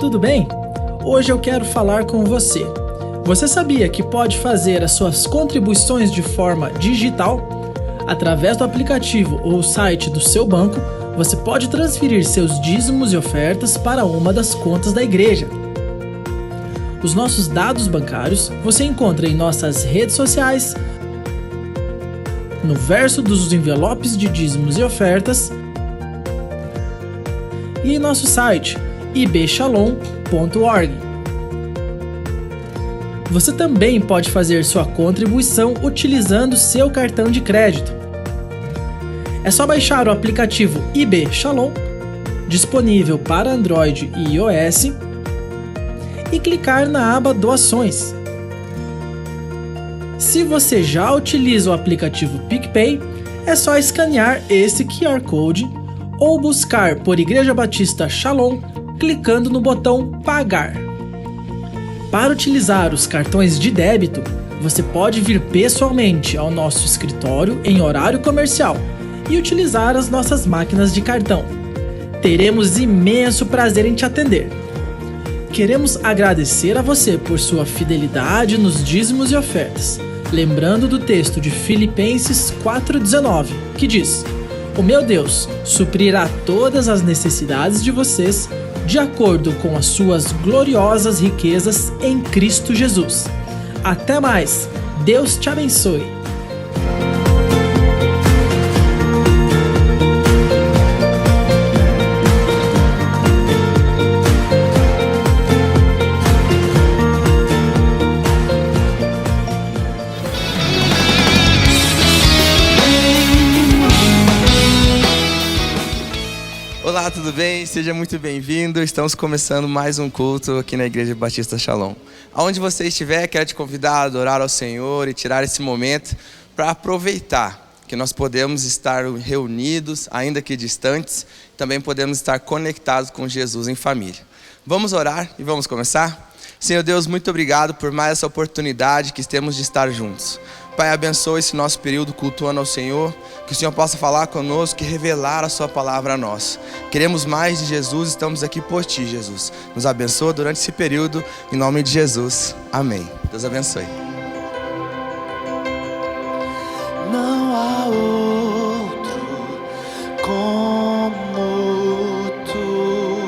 tudo bem? Hoje eu quero falar com você. Você sabia que pode fazer as suas contribuições de forma digital? Através do aplicativo ou site do seu banco, você pode transferir seus dízimos e ofertas para uma das contas da igreja. Os nossos dados bancários você encontra em nossas redes sociais, no verso dos envelopes de dízimos e ofertas e em nosso site ibshalom.org. Você também pode fazer sua contribuição utilizando seu cartão de crédito. É só baixar o aplicativo IB Shalom, disponível para Android e iOS, e clicar na aba Doações. Se você já utiliza o aplicativo PicPay, é só escanear esse QR Code ou buscar por Igreja Batista Shalom, clicando no botão Pagar. Para utilizar os cartões de débito, você pode vir pessoalmente ao nosso escritório em horário comercial e utilizar as nossas máquinas de cartão. Teremos imenso prazer em te atender. Queremos agradecer a você por sua fidelidade nos dízimos e ofertas, lembrando do texto de Filipenses 4,19, que diz: "O meu Deus suprirá todas as necessidades de vocês, de acordo com as suas gloriosas riquezas em Cristo Jesus." Até mais! Deus te abençoe! Olá, tudo bem? Seja muito bem-vindo. Estamos começando mais um culto aqui na Igreja Batista Shalom. Aonde você estiver, quero te convidar a adorar ao Senhor e tirar esse momento para aproveitar que nós podemos estar reunidos, ainda que distantes, também podemos estar conectados com Jesus em família. Vamos orar e vamos começar? Senhor Deus, muito obrigado por mais essa oportunidade que temos de estar juntos. Pai, abençoe esse nosso período cultuando ao Senhor, que o Senhor possa falar conosco e revelar a sua palavra a nós. Queremos mais de Jesus, estamos aqui por Ti, Jesus. Nos abençoa durante esse período, em nome de Jesus. Amém. Deus abençoe. Não há outro como Tu,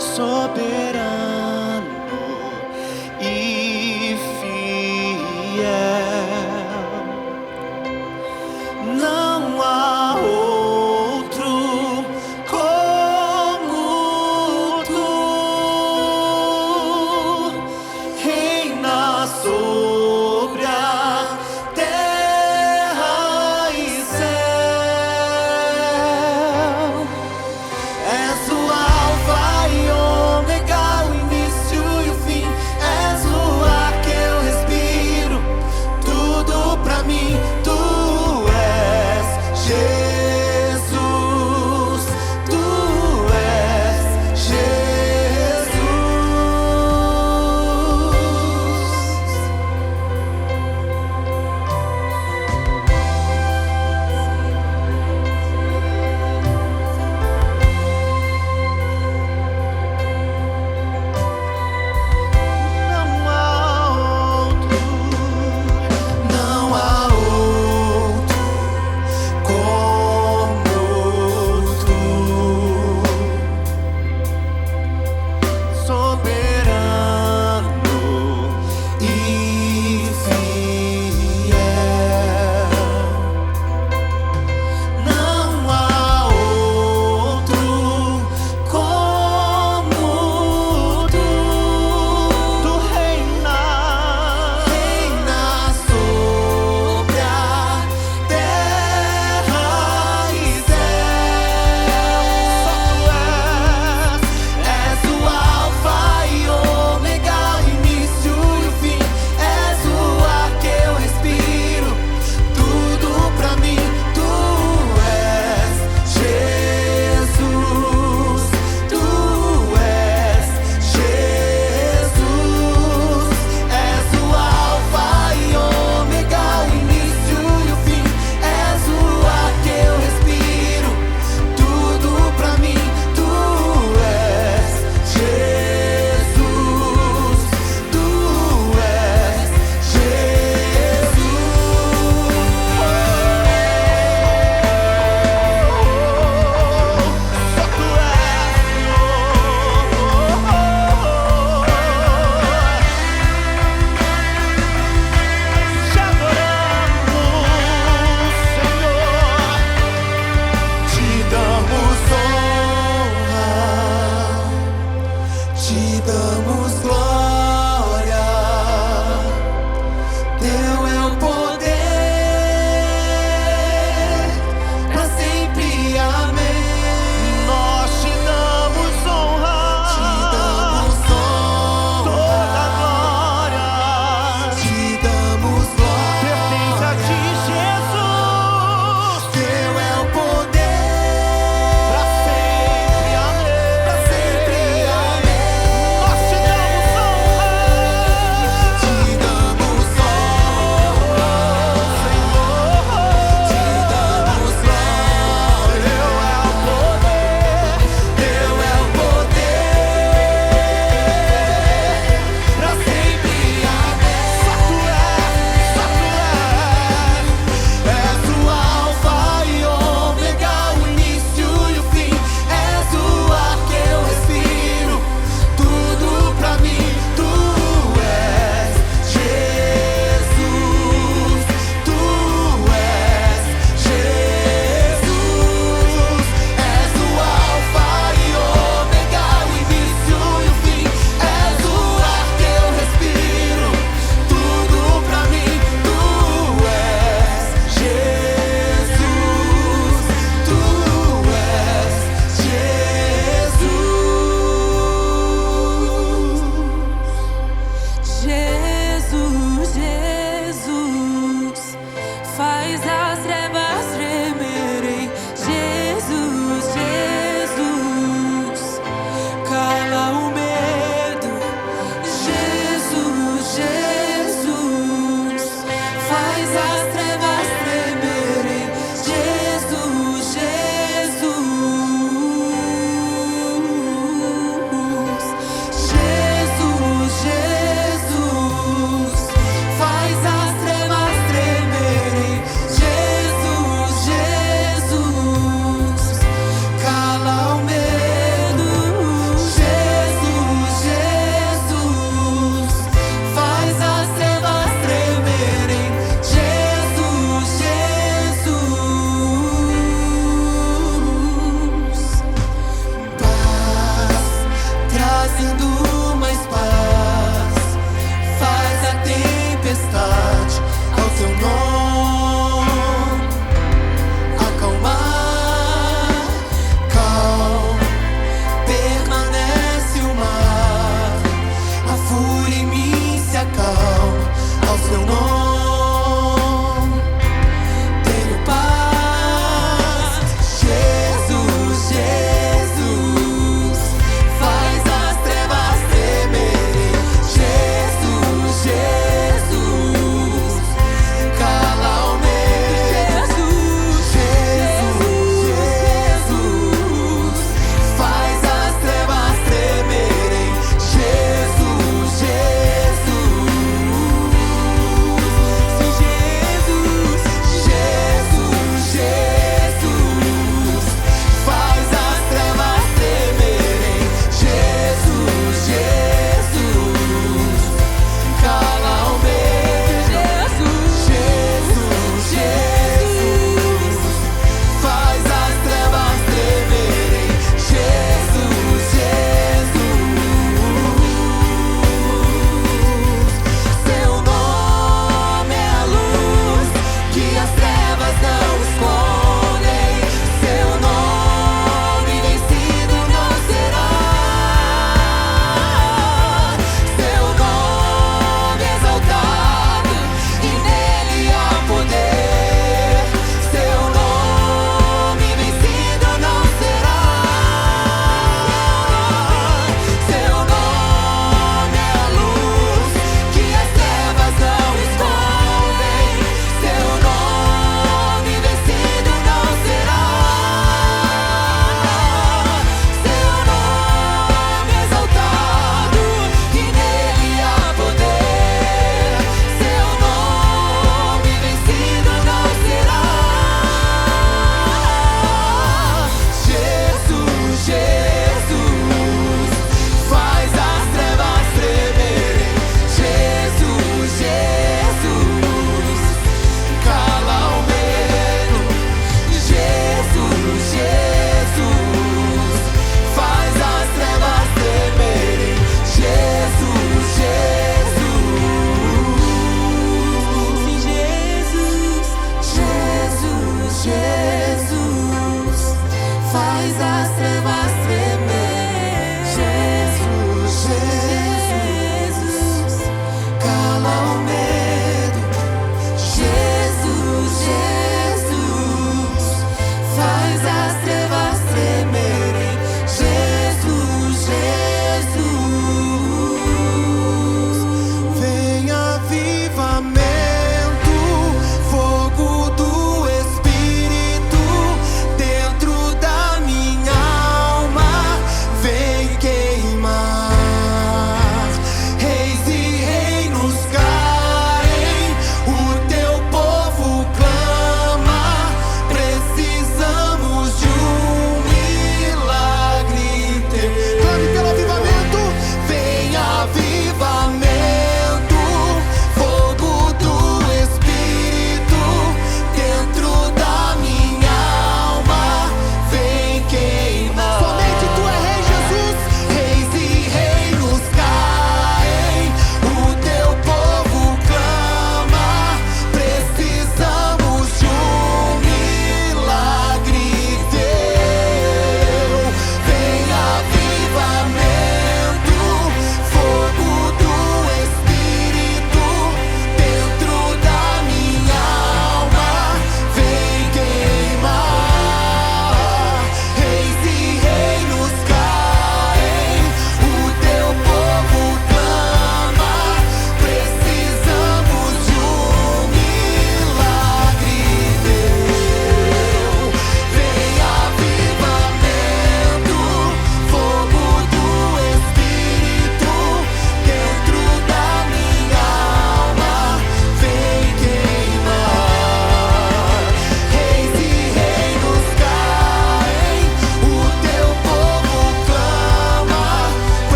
soberano e fiel. Não há outro como Tu, reina sobre a terra e céu. És o alfa e ômega, o início e o fim. És o ar que eu respiro,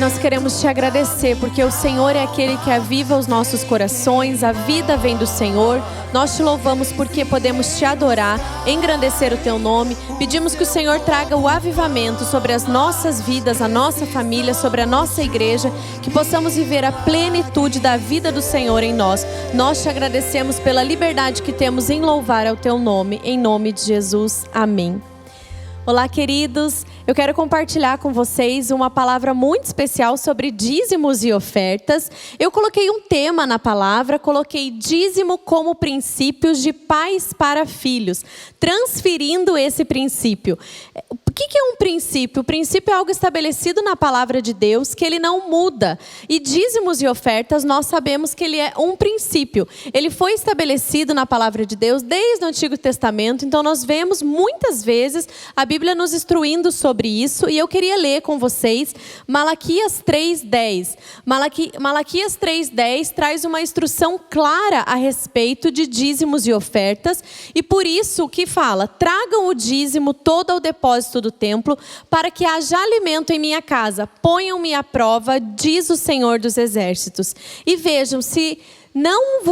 nós queremos te agradecer, porque o Senhor é aquele que aviva os nossos corações, a vida vem do Senhor. Nós te louvamos porque podemos te adorar, engrandecer o teu nome. Pedimos que o Senhor traga o avivamento sobre as nossas vidas, a nossa família, sobre a nossa igreja, que possamos viver a plenitude da vida do Senhor em nós. Nós te agradecemos pela liberdade que temos em louvar ao teu nome, em nome de Jesus. Amém. Olá, queridos. Eu quero compartilhar com vocês uma palavra muito especial sobre dízimos e ofertas. Eu coloquei um tema na palavra, coloquei dízimo como princípios de pais para filhos, transferindo esse princípio. O que é um princípio? O princípio é algo estabelecido na palavra de Deus, que ele não muda. E dízimos e ofertas, nós sabemos que ele é um princípio. Ele foi estabelecido na palavra de Deus desde o Antigo Testamento, então nós vemos muitas vezes a Bíblia nos instruindo sobre isso, e eu queria ler com vocês Malaquias 3:10. Malaquias 3:10 traz uma instrução clara a respeito de dízimos e ofertas, e por isso o que fala: tragam o dízimo todo ao depósito do templo, para que haja alimento em minha casa. Ponham-me à prova, diz o Senhor dos Exércitos. E vejam, se não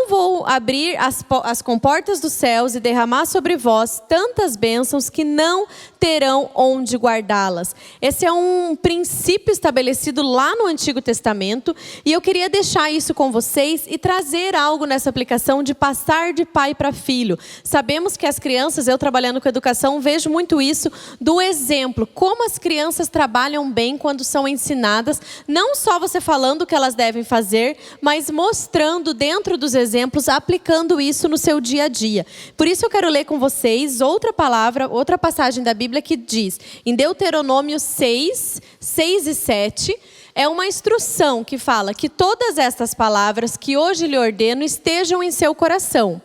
vou abrir as comportas dos céus e derramar sobre vós tantas bênçãos que não terão onde guardá-las. Esse é um princípio estabelecido lá no Antigo Testamento, e eu queria deixar isso com vocês e trazer algo nessa aplicação de passar de pai para filho. Sabemos que as crianças, eu trabalhando com educação, vejo muito isso do exemplo, como as crianças trabalham bem quando são ensinadas, não só você falando o que elas devem fazer, mas mostrando dentro dos exemplos, aplicando isso no seu dia a dia. Por isso eu quero ler com vocês outra palavra, outra passagem da Bíblia que diz, em Deuteronômio 6 e 7, é uma instrução que fala que todas estas palavras que hoje lhe ordeno estejam em seu coração.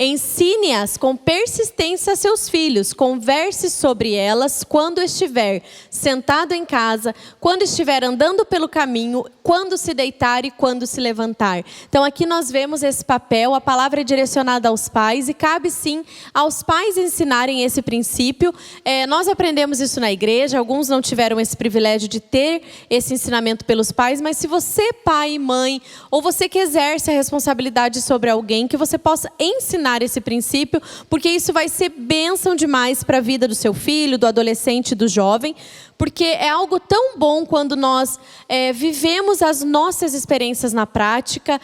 Ensine-as com persistência a seus filhos, converse sobre elas quando estiver sentado em casa, quando estiver andando pelo caminho, quando se deitar e quando se levantar. Então aqui nós vemos esse papel, a palavra é direcionada aos pais, e cabe sim aos pais ensinarem esse princípio. Nós aprendemos isso na igreja, alguns não tiveram esse privilégio de ter esse ensinamento pelos pais, mas se você, pai e mãe, ou você que exerce a responsabilidade sobre alguém, que você possa ensinar esse princípio, porque isso vai ser bênção demais para a vida do seu filho, do adolescente, do jovem, porque é algo tão bom quando nós vivemos as nossas experiências na prática.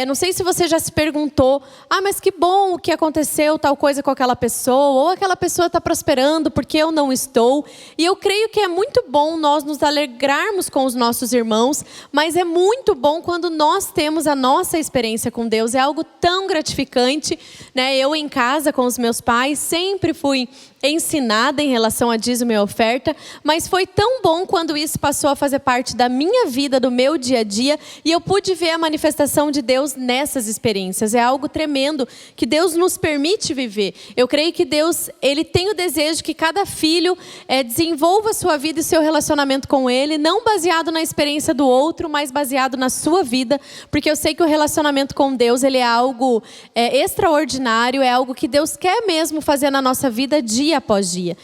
Não sei se você já se perguntou, mas que bom que aconteceu tal coisa com aquela pessoa, ou aquela pessoa está prosperando porque eu não estou. E eu creio que é muito bom nós nos alegrarmos com os nossos irmãos, mas é muito bom quando nós temos a nossa experiência com Deus, é algo tão gratificante, né? Eu em casa com os meus pais sempre fui ensinada em relação a dízimo e oferta, mas foi tão bom quando isso passou a fazer parte da minha vida, do meu dia a dia, e eu pude ver a manifestação de Deus nessas experiências. É algo tremendo que Deus nos permite viver. Eu creio que Deus, Ele tem o desejo que cada filho desenvolva a sua vida e seu relacionamento com Ele, não baseado na experiência do outro, mas baseado na sua vida, porque eu sei que o relacionamento com Deus, ele é algo extraordinário, é algo que Deus quer mesmo fazer na nossa vida dia após dia.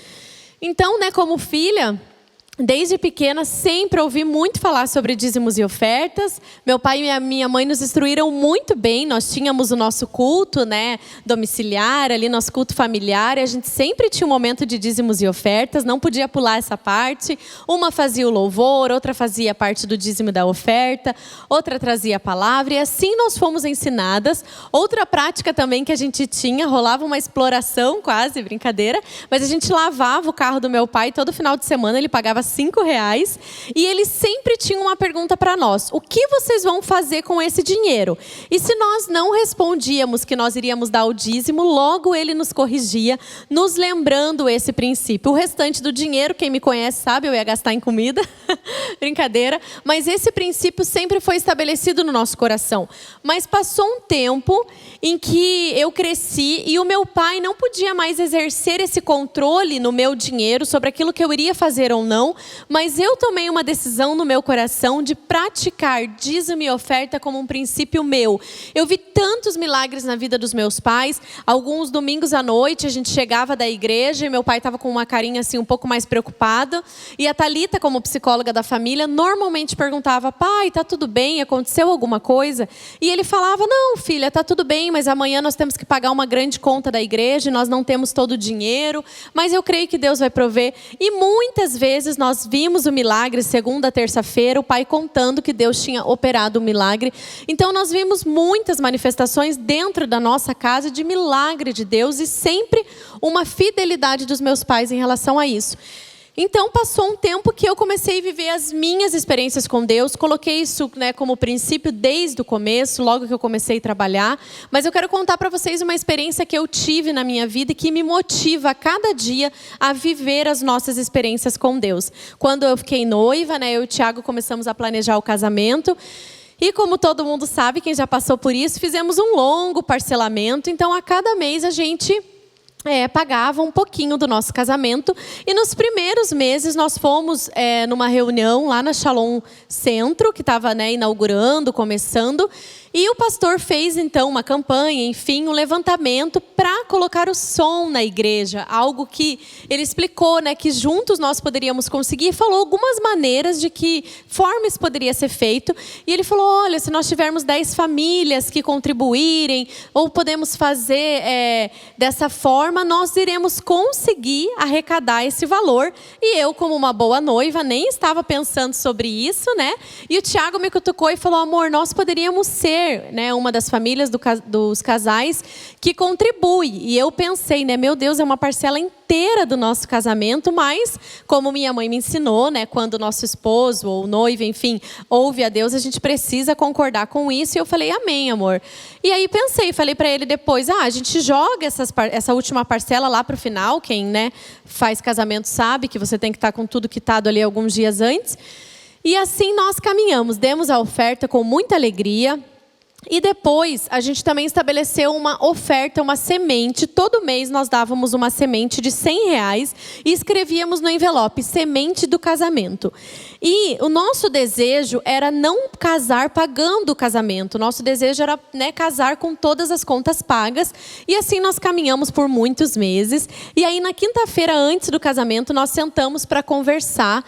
Então, como filha, desde pequena, sempre ouvi muito falar sobre dízimos e ofertas. Meu pai e a minha mãe nos instruíram muito bem. Nós tínhamos o nosso culto, domiciliar, ali nosso culto familiar. E a gente sempre tinha um momento de dízimos e ofertas. Não podia pular essa parte. Uma fazia o louvor, outra fazia a parte do dízimo e da oferta, outra trazia a palavra. E assim nós fomos ensinadas. Outra prática também que a gente tinha, rolava uma exploração quase, brincadeira. Mas a gente lavava o carro do meu pai todo final de semana. Ele pagava R$5, e ele sempre tinha uma pergunta para nós: o que vocês vão fazer com esse dinheiro? E se nós não respondíamos que nós iríamos dar o dízimo, logo ele nos corrigia, nos lembrando esse princípio. O restante do dinheiro, quem me conhece sabe, eu ia gastar em comida, brincadeira, mas esse princípio sempre foi estabelecido no nosso coração. Mas passou um tempo em que eu cresci e o meu pai não podia mais exercer esse controle no meu dinheiro, sobre aquilo que eu iria fazer ou não, mas eu tomei uma decisão no meu coração de praticar dízimo e oferta como um princípio meu. Eu vi tantos milagres na vida dos meus pais. Alguns domingos à noite a gente chegava da igreja e meu pai estava com uma carinha assim um pouco mais preocupado. E a Thalita, como psicóloga da família, normalmente perguntava: pai, tá tudo bem? Aconteceu alguma coisa? E ele falava: não, filha, tá tudo bem, mas amanhã nós temos que pagar uma grande conta da igreja e nós não temos todo o dinheiro, mas eu creio que Deus vai prover. E muitas vezes nós vimos o milagre, segunda, terça-feira, o pai contando que Deus tinha operado o milagre. Então nós vimos muitas manifestações dentro da nossa casa de milagre de Deus e sempre uma fidelidade dos meus pais em relação a isso. Então passou um tempo que eu comecei a viver as minhas experiências com Deus. Coloquei isso, né, como princípio desde o começo, logo que eu comecei a trabalhar. Mas eu quero contar para vocês uma experiência que eu tive na minha vida e que me motiva a cada dia a viver as nossas experiências com Deus. Quando eu fiquei noiva, né, eu e o Thiago começamos a planejar o casamento. E como todo mundo sabe, quem já passou por isso, fizemos um longo parcelamento. Então a cada mês a gente pagava um pouquinho do nosso casamento. E nos primeiros meses nós fomos numa reunião lá na Shalom Centro, que estava, né, inaugurando, começando. E o pastor fez então uma campanha, enfim, um levantamento para colocar o som na igreja. Algo que ele explicou, né, que juntos nós poderíamos conseguir. Falou algumas maneiras de que forma isso poderia ser feito. E ele falou: olha, se nós tivermos 10 famílias que contribuírem, ou podemos fazer dessa forma, nós iremos conseguir arrecadar esse valor. E eu, como uma boa noiva, nem estava pensando sobre isso, né? E o Thiago me cutucou e falou: amor, nós poderíamos ser, né, uma das famílias dos casais que contribui. E eu pensei, né, meu Deus, é uma parcela inteira do nosso casamento, mas como minha mãe me ensinou, né, quando o nosso esposo ou noivo, enfim, ouve a Deus, a gente precisa concordar com isso. E eu falei: amém, amor. E aí falei para ele depois: a gente joga essa última parcela lá para o final. Quem, né, faz casamento sabe que você tem que estar com tudo quitado ali alguns dias antes. E assim nós caminhamos, demos a oferta com muita alegria. E depois, a gente também estabeleceu uma oferta, uma semente. Todo mês nós dávamos uma semente de R$100 e escrevíamos no envelope: semente do casamento. E o nosso desejo era não casar pagando o casamento. O nosso desejo era, né, casar com todas as contas pagas. E assim nós caminhamos por muitos meses. E aí na quinta-feira antes do casamento, nós sentamos para conversar,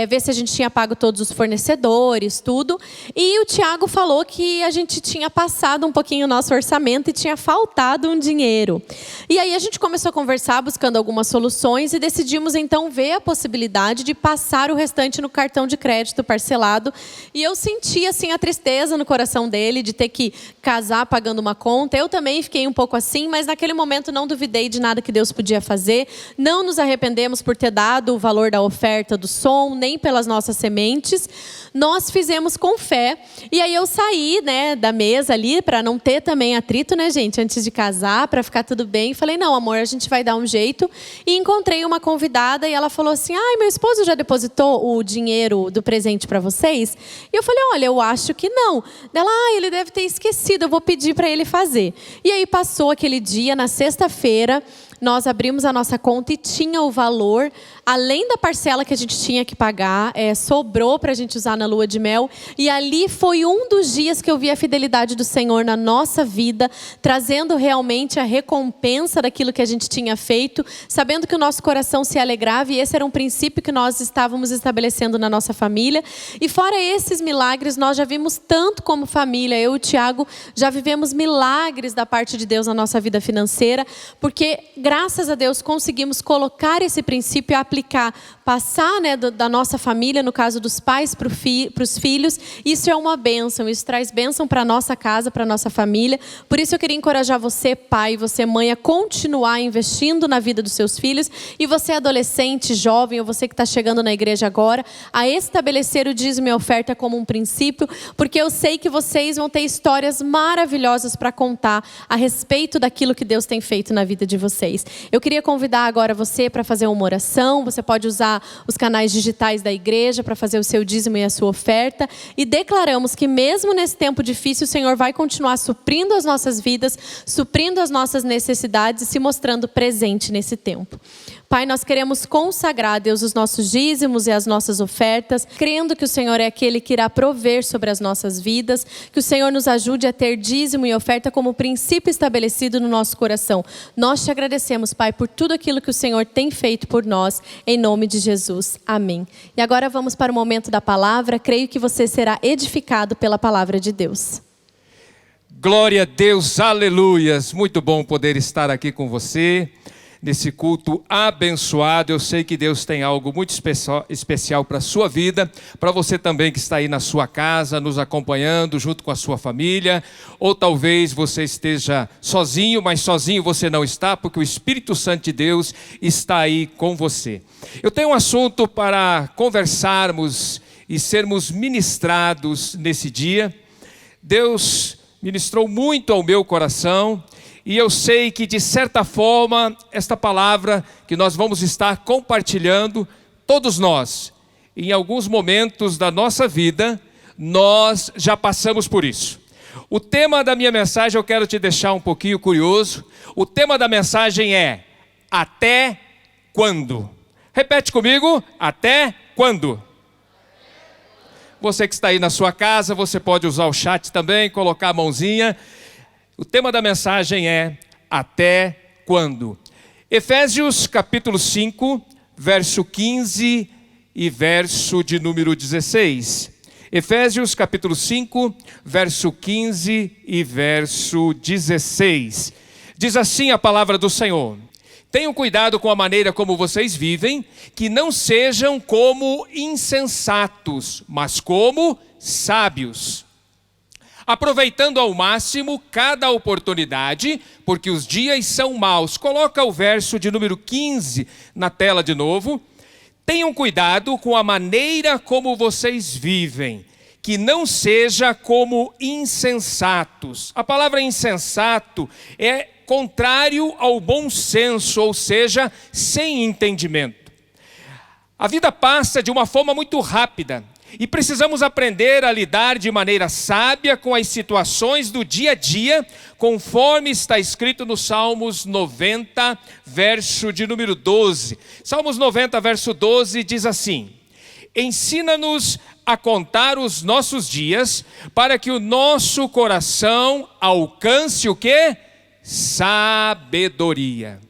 ver se a gente tinha pago todos os fornecedores, tudo. E o Thiago falou que a gente tinha passado um pouquinho o nosso orçamento e tinha faltado um dinheiro. E aí a gente começou a conversar, buscando algumas soluções, e decidimos então ver a possibilidade de passar o restante no cartão de crédito parcelado. E eu senti assim a tristeza no coração dele de ter que casar pagando uma conta. Eu também fiquei um pouco assim, mas naquele momento não duvidei de nada que Deus podia fazer. Não nos arrependemos por ter dado o valor da oferta do som, nem pelas nossas sementes. Nós fizemos com fé. E aí eu saí, né, da mesa ali, para não ter também atrito, né, gente, antes de casar, para ficar tudo bem. Falei: não, amor, a gente vai dar um jeito. E encontrei uma convidada e ela falou assim: ai, meu esposo já depositou o dinheiro do presente para vocês? E eu falei: olha, eu acho que não. Ela: ele deve ter esquecido, eu vou pedir para ele fazer. E aí passou aquele dia, na sexta-feira, nós abrimos a nossa conta e tinha o valor, além da parcela que a gente tinha que pagar, sobrou para a gente usar na lua de mel. E ali foi um dos dias que eu vi a fidelidade do Senhor na nossa vida, trazendo realmente a recompensa daquilo que a gente tinha feito, sabendo que o nosso coração se alegrava, e esse era um princípio que nós estávamos estabelecendo na nossa família. E fora esses milagres, nós já vimos tanto como família. Eu e o Thiago já vivemos milagres da parte de Deus na nossa vida financeira, porque graças a Deus conseguimos colocar esse princípio e aplicar, passar, né, da nossa família, no caso dos pais para os filhos. Isso é uma bênção, isso traz bênção para a nossa casa, para a nossa família. Por isso eu queria encorajar você, pai, você, mãe, a continuar investindo na vida dos seus filhos. E você, adolescente, jovem, ou você que está chegando na igreja agora, a estabelecer o dízimo e a oferta como um princípio, porque eu sei que vocês vão ter histórias maravilhosas para contar a respeito daquilo que Deus tem feito na vida de vocês. corações. Eu queria convidar agora você para fazer uma oração. Você pode usar os canais digitais da igreja para fazer o seu dízimo e a sua oferta. E declaramos que mesmo nesse tempo difícil, o Senhor vai continuar suprindo as nossas vidas, suprindo as nossas necessidades e se mostrando presente nesse tempo. Pai, nós queremos consagrar, Deus, os nossos dízimos e as nossas ofertas, crendo que o Senhor é aquele que irá prover sobre as nossas vidas, que o Senhor nos ajude a ter dízimo e oferta como princípio estabelecido no nosso coração. Nós te agradecemos, Pai, por tudo aquilo que o Senhor tem feito por nós, em nome de Jesus. Amém. E agora vamos para o momento da palavra. Creio que você será edificado pela palavra de Deus. Glória a Deus, aleluias. Muito bom poder estar aqui com você nesse culto abençoado. Eu sei que Deus tem algo muito especial para a sua vida, para você também que está aí na sua casa, nos acompanhando junto com a sua família, ou talvez você esteja sozinho, mas sozinho você não está, porque o Espírito Santo de Deus está aí com você. Eu tenho um assunto para conversarmos e sermos ministrados nesse dia. Deus ministrou muito ao meu coração, e eu sei que de certa forma, esta palavra que nós vamos estar compartilhando, todos nós, em alguns momentos da nossa vida, nós já passamos por isso. O tema da minha mensagem, eu quero te deixar um pouquinho curioso. O tema da mensagem é: até quando? Repete comigo: até quando? Você que está aí na sua casa, você pode usar o chat também, colocar a mãozinha. O tema da mensagem é: até quando? Efésios capítulo 5, verso 15 e verso de número 16. Efésios capítulo 5, verso 15 e verso 16. Diz assim a palavra do Senhor: tenham cuidado com a maneira como vocês vivem, que não sejam como insensatos, mas como sábios, aproveitando ao máximo cada oportunidade, porque os dias são maus. Coloca o verso de número 15 na tela de novo. Tenham cuidado com a maneira como vocês vivem, que não seja como insensatos. A palavra insensato é contrário ao bom senso, ou seja, sem entendimento. A vida passa de uma forma muito rápida e precisamos aprender a lidar de maneira sábia com as situações do dia a dia, conforme está escrito no Salmos 90, verso de número 12. Salmos 90, verso 12 diz assim: ensina-nos a contar os nossos dias, para que o nosso coração alcance o quê? Sabedoria.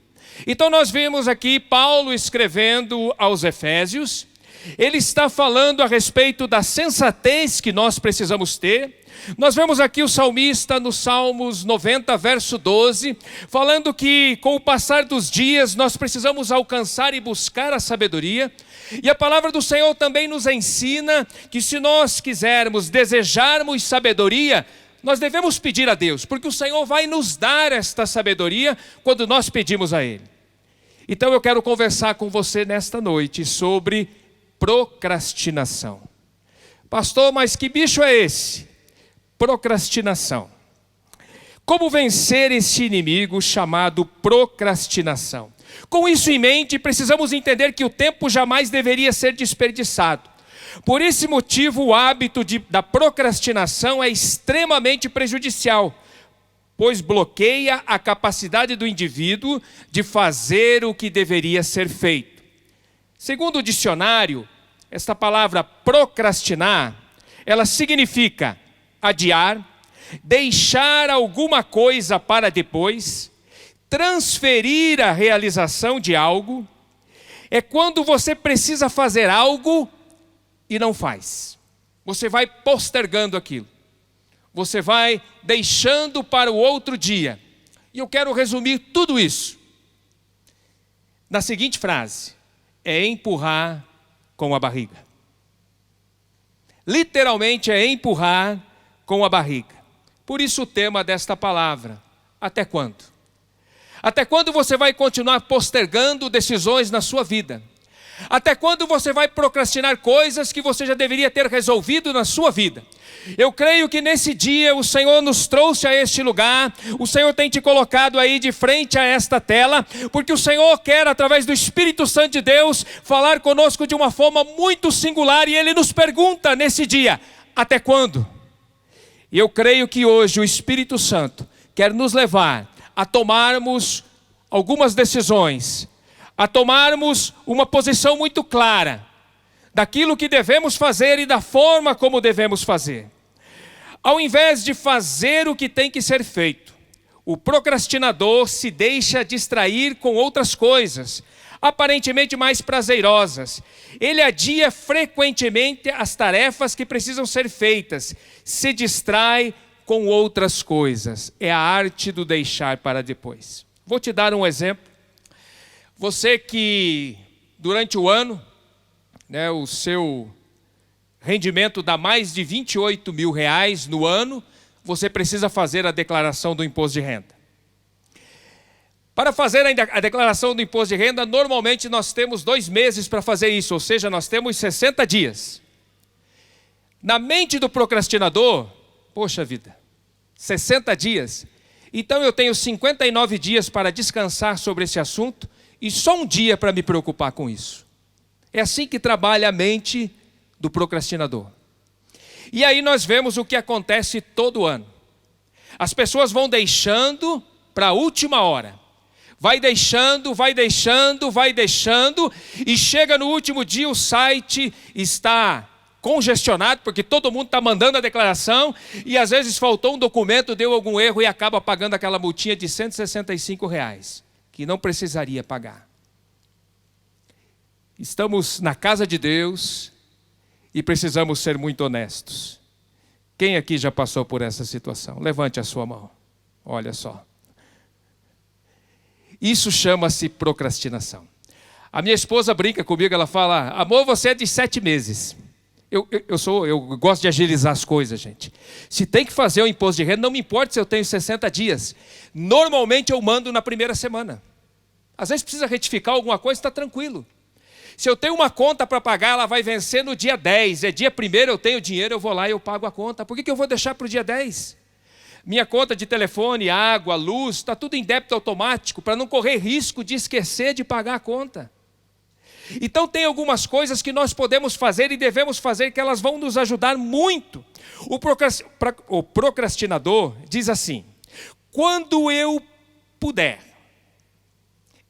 Então nós vimos aqui Paulo escrevendo aos Efésios. Ele está falando a respeito da sensatez que nós precisamos ter. Nós vemos aqui o salmista no Salmos 90, verso 12, falando que com o passar dos dias nós precisamos alcançar e buscar a sabedoria. E a palavra do Senhor também nos ensina que se nós quisermos, desejarmos sabedoria, nós devemos pedir a Deus, porque o Senhor vai nos dar esta sabedoria quando nós pedimos a Ele. Então eu quero conversar com você nesta noite sobre procrastinação. Pastor, mas que bicho é esse? Procrastinação. Como vencer esse inimigo chamado procrastinação? Com isso em mente, precisamos entender que o tempo jamais deveria ser desperdiçado. Por esse motivo, o hábito da procrastinação é extremamente prejudicial, pois bloqueia a capacidade do indivíduo de fazer o que deveria ser feito. Segundo o dicionário, esta palavra procrastinar, ela significa adiar, deixar alguma coisa para depois, transferir a realização de algo. É quando você precisa fazer algo e não faz. Você vai postergando aquilo. Você vai deixando para o outro dia. E eu quero resumir tudo isso na seguinte frase: é empurrar com a barriga. Literalmente é empurrar com a barriga. Por isso o tema desta palavra: até quando? Até quando você vai continuar postergando decisões na sua vida? Até quando você vai procrastinar coisas que você já deveria ter resolvido na sua vida? Eu creio que nesse dia o Senhor nos trouxe a este lugar, o Senhor tem te colocado aí de frente a esta tela, porque o Senhor quer, através do Espírito Santo de Deus, falar conosco de uma forma muito singular, e Ele nos pergunta nesse dia: até quando? E eu creio que hoje o Espírito Santo quer nos levar a tomarmos algumas decisões, a tomarmos uma posição muito clara daquilo que devemos fazer e da forma como devemos fazer. Ao invés de fazer o que tem que ser feito, o procrastinador se deixa distrair com outras coisas, aparentemente mais prazerosas. Ele adia frequentemente as tarefas que precisam ser feitas, se distrai com outras coisas. É a arte do deixar para depois. Vou te dar um exemplo. Você que durante o ano, o seu rendimento dá mais de R$28 mil no ano, você precisa fazer a declaração do imposto de renda. Para fazer a declaração do imposto de renda, normalmente nós temos 2 meses para fazer isso, ou seja, nós temos 60 dias. Na mente do procrastinador, poxa vida, 60 dias. Então eu tenho 59 dias para descansar sobre esse assunto e só um dia para me preocupar com isso. É assim que trabalha a mente do procrastinador. E aí nós vemos o que acontece todo ano. As pessoas vão deixando para a última hora. Vai deixando, e chega no último dia, o site está congestionado, porque todo mundo está mandando a declaração, e às vezes faltou um documento, deu algum erro e acaba pagando aquela multinha de R$165, que não precisaria pagar. Estamos na casa de Deus e precisamos ser muito honestos. Quem aqui já passou por essa situação? Levante a sua mão. Olha só. Isso chama-se procrastinação. A minha esposa brinca comigo, ela fala: amor, você é de 7 meses. Eu gosto de agilizar as coisas, gente. Se tem que fazer o imposto de renda, não me importa se eu tenho 60 dias. Normalmente eu mando na primeira semana. Às vezes precisa retificar alguma coisa, está tranquilo. Se eu tenho uma conta para pagar, ela vai vencer no dia 10. É dia 1º, eu tenho dinheiro, eu vou lá e eu pago a conta. Por que eu vou deixar para o dia 10? Minha conta de telefone, água, luz, está tudo em débito automático, para não correr risco de esquecer de pagar a conta. Então tem algumas coisas que nós podemos fazer e devemos fazer, que elas vão nos ajudar muito. O procrastinador diz assim: quando eu puder,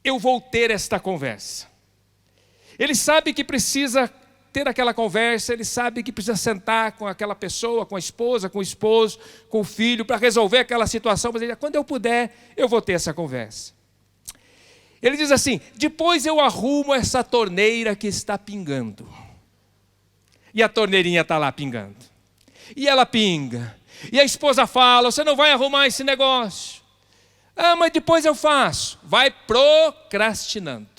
eu vou ter esta conversa. Ele sabe que precisa ter aquela conversa, ele sabe que precisa sentar com aquela pessoa, com a esposa, com o esposo, com o filho, para resolver aquela situação, mas ele diz: quando eu puder, eu vou ter essa conversa. Ele diz assim: depois eu arrumo essa torneira que está pingando. E a torneirinha está lá pingando. E ela pinga. E a esposa fala: você não vai arrumar esse negócio. Ah, mas depois eu faço. Vai procrastinando.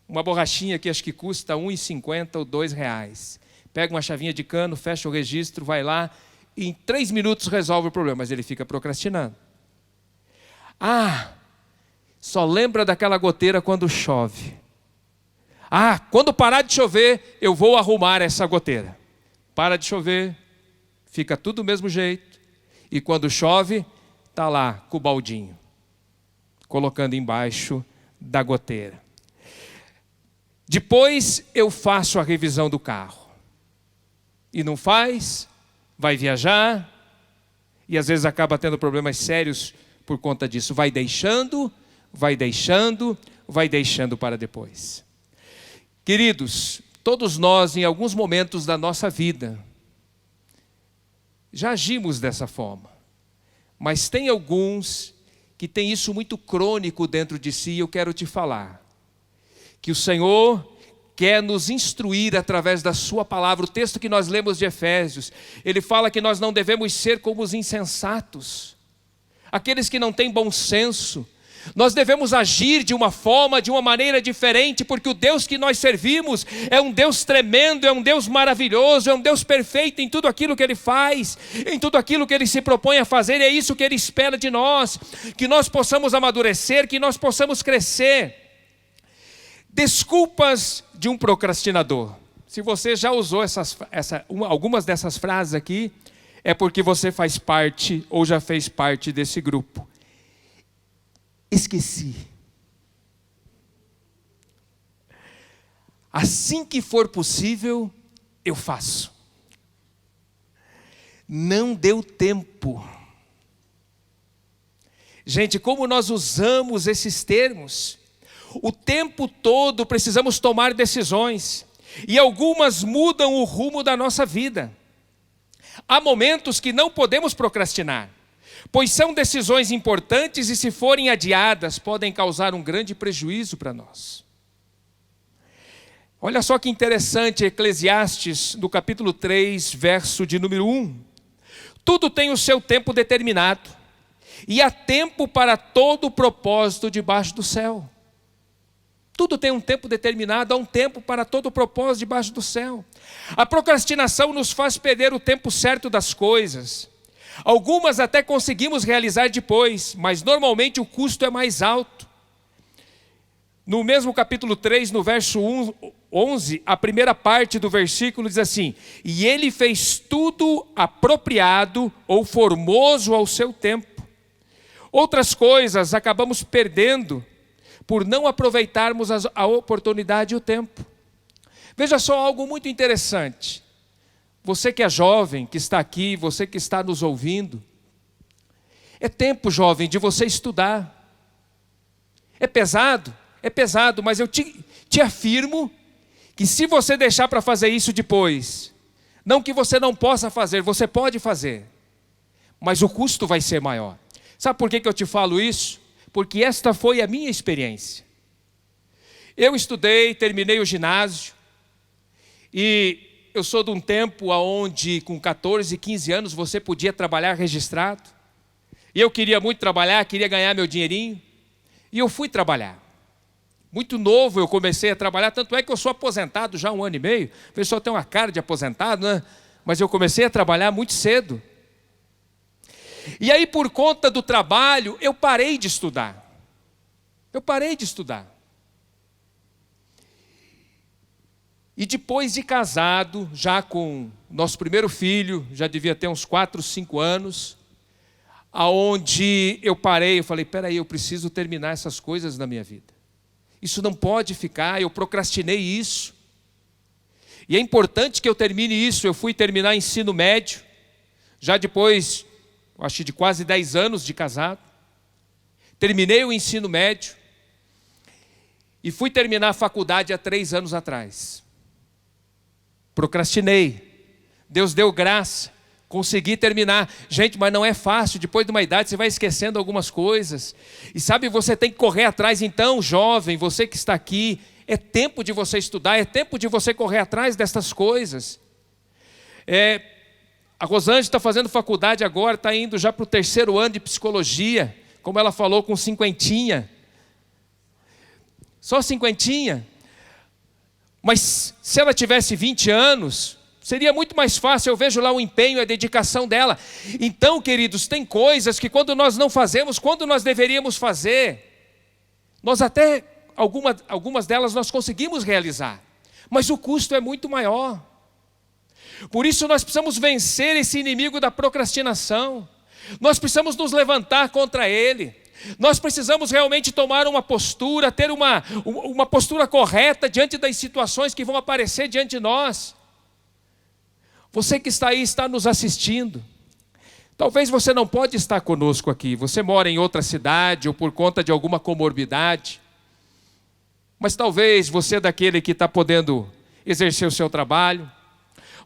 Uma borrachinha que acho que custa R$1,50 ou R$2. Pega uma chavinha de cano, fecha o registro, vai lá, e em 3 minutos resolve o problema, mas ele fica procrastinando. Ah, só lembra daquela goteira quando chove. Ah, quando parar de chover, eu vou arrumar essa goteira. Para de chover, fica tudo do mesmo jeito, e quando chove, está lá com o baldinho, colocando embaixo da goteira. Depois eu faço a revisão do carro. E não faz, vai viajar, e às vezes acaba tendo problemas sérios por conta disso. Vai deixando para depois. Queridos, todos nós, em alguns momentos da nossa vida, já agimos dessa forma. Mas tem alguns que têm isso muito crônico dentro de si, e eu quero te falar que o Senhor quer nos instruir através da sua palavra. O texto que nós lemos de Efésios, ele fala que nós não devemos ser como os insensatos, aqueles que não têm bom senso. Nós devemos agir de uma forma, de uma maneira diferente, porque o Deus que nós servimos é um Deus tremendo, é um Deus maravilhoso, é um Deus perfeito em tudo aquilo que Ele faz, em tudo aquilo que Ele se propõe a fazer, e é isso que Ele espera de nós, que nós possamos amadurecer, que nós possamos crescer. Desculpas de um procrastinador. Se você já usou algumas dessas frases aqui, é porque você faz parte ou já fez parte desse grupo. Esqueci. Assim que for possível, eu faço. Não deu tempo. Gente, como nós usamos esses termos? O tempo todo precisamos tomar decisões. E algumas mudam o rumo da nossa vida. Há momentos que não podemos procrastinar, pois são decisões importantes e, se forem adiadas, podem causar um grande prejuízo para nós. Olha só que interessante, Eclesiastes, no capítulo 3, verso de número 1. Tudo tem o seu tempo determinado, e há tempo para todo o propósito debaixo do céu. Tudo tem um tempo determinado, há um tempo para todo o propósito debaixo do céu. A procrastinação nos faz perder o tempo certo das coisas. Algumas até conseguimos realizar depois, mas normalmente o custo é mais alto. No mesmo capítulo 3, no verso 11, a primeira parte do versículo diz assim: e ele fez tudo apropriado ou formoso ao seu tempo. Outras coisas acabamos perdendo por não aproveitarmos a oportunidade e o tempo. Veja só algo muito interessante. Você que é jovem, que está aqui, você que está nos ouvindo, é tempo, jovem, de você estudar. É pesado, mas eu te afirmo que se você deixar para fazer isso depois, não que você não possa fazer, você pode fazer, mas o custo vai ser maior. Sabe por que eu te falo isso? Porque esta foi a minha experiência. Eu estudei, terminei o ginásio, e eu sou de um tempo onde com 14, 15 anos você podia trabalhar registrado. E eu queria muito trabalhar, queria ganhar meu dinheirinho, e eu fui trabalhar. Muito novo eu comecei a trabalhar, tanto é que eu sou aposentado já há 1 ano e meio. O pessoal tem uma cara de aposentado, né? Mas eu comecei a trabalhar muito cedo. E aí, por conta do trabalho, eu parei de estudar. E depois de casado, já com nosso primeiro filho, já devia ter uns 4, 5 anos, aonde eu parei, eu falei, peraí, eu preciso terminar essas coisas na minha vida. Isso não pode ficar, eu procrastinei isso. E é importante que eu termine isso. Eu fui terminar ensino médio, já depois, acho de quase 10 anos de casado. Terminei o ensino médio e fui terminar a faculdade há 3 anos atrás. Procrastinei. Deus deu graça. Consegui terminar. Gente, mas não é fácil. Depois de uma idade você vai esquecendo algumas coisas. E sabe, você tem que correr atrás. Então, jovem, você que está aqui, é tempo de você estudar, é tempo de você correr atrás destas coisas. A Rosângela está fazendo faculdade agora, está indo já para o 3º ano de psicologia, como ela falou, com 50. Só 50. Mas se ela tivesse 20 anos, seria muito mais fácil. Eu vejo lá o empenho e a dedicação dela. Então, queridos, tem coisas que quando nós não fazemos, quando nós deveríamos fazer, nós até, algumas delas nós conseguimos realizar, mas o custo é muito maior. Por isso nós precisamos vencer esse inimigo da procrastinação. Nós precisamos nos levantar contra ele. Nós precisamos realmente tomar uma postura, ter uma postura correta diante das situações que vão aparecer diante de nós. Você que está aí, está nos assistindo. Talvez você não pode estar conosco aqui. Você mora em outra cidade ou por conta de alguma comorbidade. Mas talvez você é daquele que está podendo exercer o seu trabalho.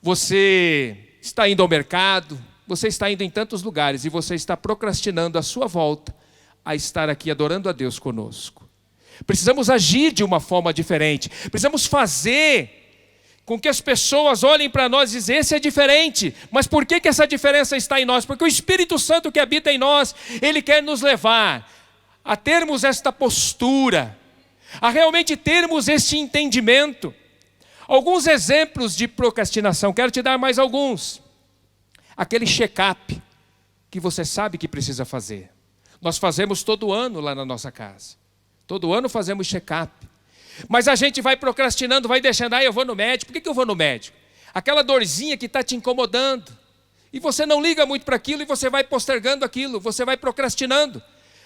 Você está indo ao mercado. Você está indo em tantos lugares e você está procrastinando a sua volta a estar aqui adorando a Deus conosco. Precisamos agir de uma forma diferente. Precisamos fazer com que as pessoas olhem para nós e dizem, esse é diferente. Mas por que essa diferença está em nós? Porque o Espírito Santo que habita em nós, ele quer nos levar a termos esta postura, a realmente termos este entendimento. Alguns exemplos de procrastinação, quero te dar mais alguns. Aquele check-up que você sabe que precisa fazer. Nós fazemos todo ano lá na nossa casa. Todo ano fazemos check-up. Mas a gente vai procrastinando, vai deixando, eu vou no médico. Por que eu vou no médico? Aquela dorzinha que está te incomodando. E você não liga muito para aquilo e você vai postergando aquilo, você vai procrastinando.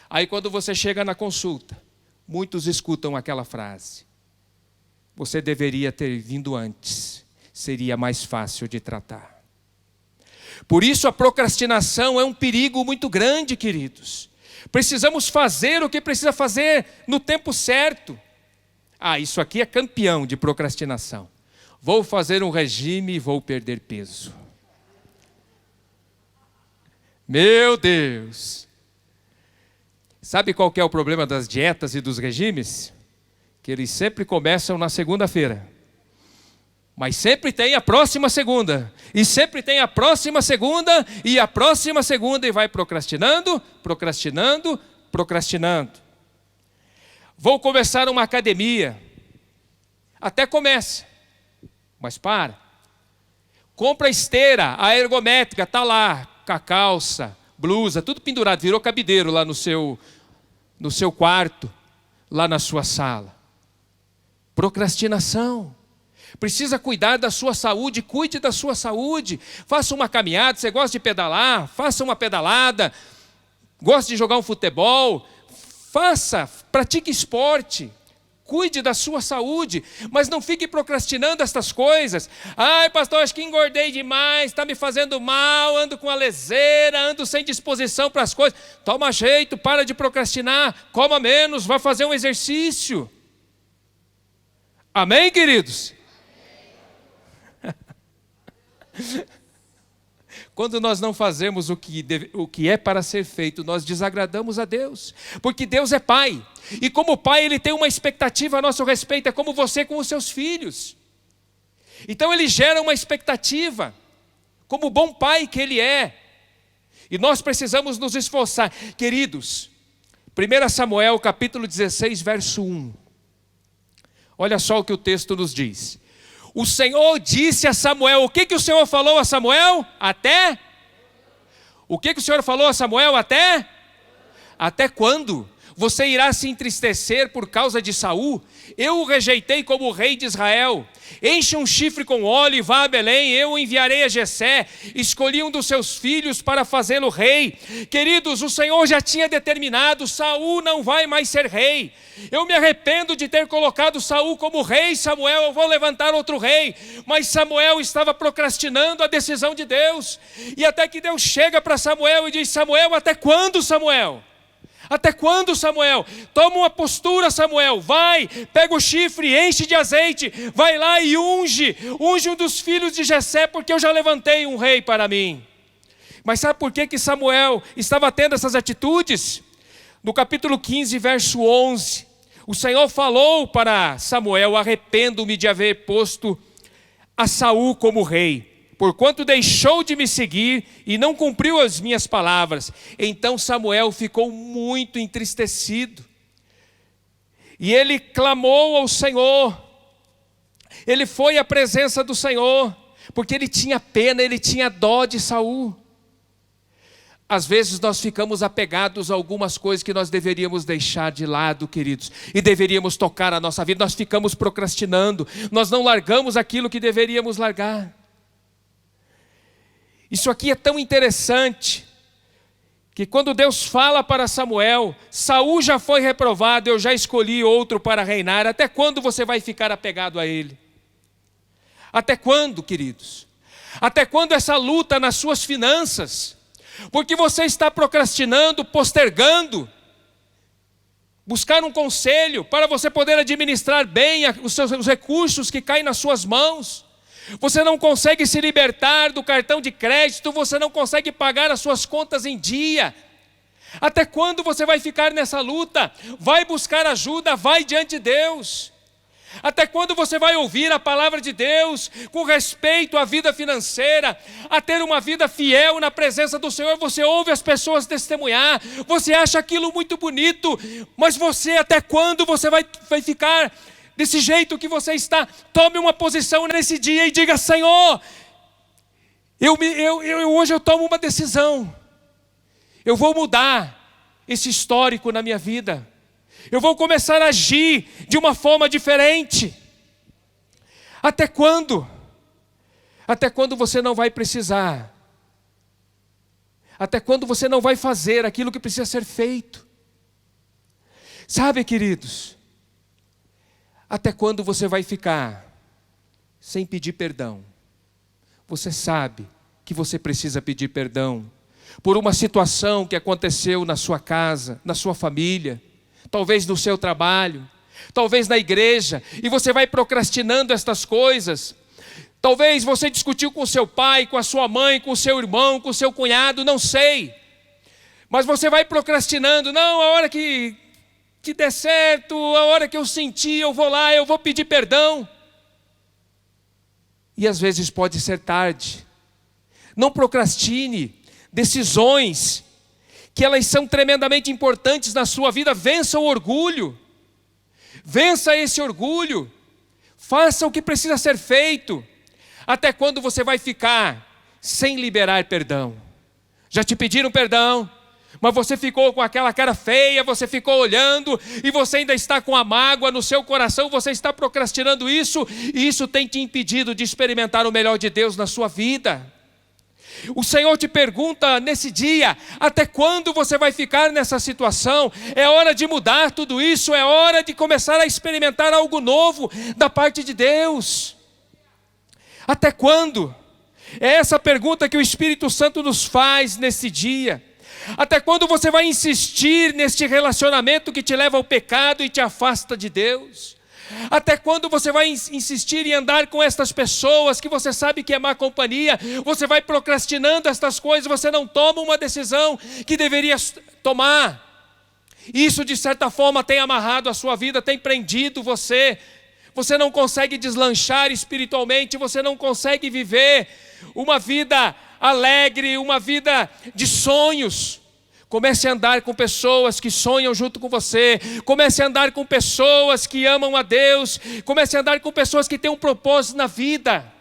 Aí quando você chega na consulta, muitos escutam aquela frase: você deveria ter vindo antes, seria mais fácil de tratar. Por isso a procrastinação é um perigo muito grande, queridos. Precisamos fazer o que precisa fazer no tempo certo. Isso aqui é campeão de procrastinação. Vou fazer um regime e vou perder peso. Meu Deus! Sabe qual que é o problema das dietas e dos regimes? Que eles sempre começam na segunda-feira. Mas sempre tem a próxima segunda. E sempre tem a próxima segunda. E a próxima segunda. E vai procrastinando, procrastinando, procrastinando. Vou começar uma academia. Até começa. Mas para. Compra a esteira, a ergométrica, está lá. Com a calça, blusa, tudo pendurado. Virou cabideiro lá no seu quarto. Lá na sua sala. Procrastinação. Precisa cuidar da sua saúde, cuide da sua saúde. Faça uma caminhada, você gosta de pedalar, faça uma pedalada. Gosta de jogar um futebol, pratique esporte. Cuide da sua saúde, mas não fique procrastinando estas coisas. Pastor, acho que engordei demais, está me fazendo mal, ando com a leseira, ando sem disposição para as coisas. Toma jeito, para de procrastinar, coma menos, vá fazer um exercício. Amém, queridos? Quando nós não fazemos o que é para ser feito, nós desagradamos a Deus. Porque Deus é Pai. E como Pai, Ele tem uma expectativa a nosso respeito. É como você com os seus filhos. Então Ele gera uma expectativa. Como bom Pai que Ele é. E nós precisamos nos esforçar. Queridos, 1 Samuel capítulo 16, verso 1. Olha só o que o texto nos diz. O Senhor disse a Samuel, o que o Senhor falou a Samuel? O que o Senhor falou a Samuel? Até quando? Você irá se entristecer por causa de Saul? Eu o rejeitei como rei de Israel. Encha um chifre com óleo e vá a Belém, eu o enviarei a Jessé. Escolhi um dos seus filhos para fazê-lo rei. Queridos, o Senhor já tinha determinado, Saul não vai mais ser rei. Eu me arrependo de ter colocado Saul como rei, Samuel, eu vou levantar outro rei. Mas Samuel estava procrastinando a decisão de Deus. E até que Deus chega para Samuel e diz, Samuel, até quando, Samuel? Até quando, Samuel? Toma uma postura, Samuel. Vai, pega o chifre, enche de azeite. Vai lá e unge um dos filhos de Jessé, porque eu já levantei um rei para mim. Mas sabe por que Samuel estava tendo essas atitudes? No capítulo 15, verso 11, o Senhor falou para Samuel, arrependo-me de haver posto a Saul como rei, porquanto deixou de me seguir e não cumpriu as minhas palavras. Então Samuel ficou muito entristecido. E ele clamou ao Senhor. Ele foi à presença do Senhor, porque ele tinha pena, ele tinha dó de Saul. Às vezes nós ficamos apegados a algumas coisas que nós deveríamos deixar de lado, queridos, e deveríamos tocar a nossa vida. Nós ficamos procrastinando, nós não largamos aquilo que deveríamos largar. Isso aqui é tão interessante, que quando Deus fala para Samuel, Saul já foi reprovado, eu já escolhi outro para reinar. Até quando você vai ficar apegado a ele? Até quando, queridos? Até quando essa luta nas suas finanças? Porque você está procrastinando, postergando. Buscar um conselho para você poder administrar bem os recursos que caem nas suas mãos. Você não consegue se libertar do cartão de crédito, você não consegue pagar as suas contas em dia. Até quando você vai ficar nessa luta? Vai buscar ajuda, vai diante de Deus. Até quando você vai ouvir a palavra de Deus com respeito à vida financeira, a ter uma vida fiel na presença do Senhor? Você ouve as pessoas testemunhar, você acha aquilo muito bonito, mas você até quando você vai ficar desse jeito que você está? Tome uma posição nesse dia e diga, Senhor, hoje eu tomo uma decisão. Eu vou mudar esse histórico na minha vida. Eu vou começar a agir de uma forma diferente. Até quando? Até quando você não vai precisar? Até quando você não vai fazer aquilo que precisa ser feito? Sabe, queridos, até quando você vai ficar sem pedir perdão? Você sabe que você precisa pedir perdão por uma situação que aconteceu na sua casa, na sua família, talvez no seu trabalho, talvez na igreja, e você vai procrastinando estas coisas. Talvez você discutiu com seu pai, com a sua mãe, com o seu irmão, com o seu cunhado, não sei. Mas você vai procrastinando. Não, a hora que der certo, a hora que eu sentir, eu vou lá, eu vou pedir perdão. E às vezes pode ser tarde. Não procrastine decisões que elas são tremendamente importantes na sua vida. Vença o orgulho. Vença esse orgulho. Faça o que precisa ser feito. Até quando você vai ficar sem liberar perdão? Já te pediram perdão, mas você ficou com aquela cara feia, você ficou olhando e você ainda está com a mágoa no seu coração, você está procrastinando isso, e isso tem te impedido de experimentar o melhor de Deus na sua vida. O Senhor te pergunta nesse dia, até quando você vai ficar nessa situação? É hora de mudar tudo isso, é hora de começar a experimentar algo novo da parte de Deus. Até quando? É essa pergunta que o Espírito Santo nos faz nesse dia. Até quando você vai insistir neste relacionamento que te leva ao pecado e te afasta de Deus? Até quando você vai insistir em andar com estas pessoas que você sabe que é má companhia? Você vai procrastinando estas coisas, você não toma uma decisão que deveria tomar. Isso de certa forma tem amarrado a sua vida, tem prendido você. Você não consegue deslanchar espiritualmente, você não consegue viver uma vida alegre, uma vida de sonhos. Comece a andar com pessoas que sonham junto com você. Comece a andar com pessoas que amam a Deus. Comece a andar com pessoas que têm um propósito na vida.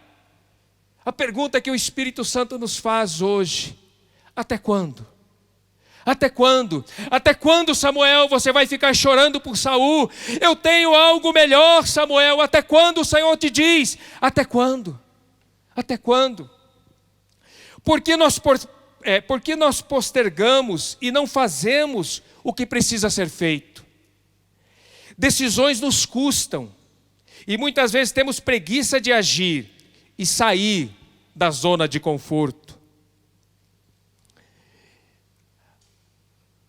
A pergunta que o Espírito Santo nos faz hoje: até quando? Até quando? Até quando, Samuel, você vai ficar chorando por Saul? Eu tenho algo melhor, Samuel. Até quando o Senhor te diz? Até quando? Até quando? Por que nós postergamos e não fazemos o que precisa ser feito? Decisões nos custam. E muitas vezes temos preguiça de agir e sair da zona de conforto.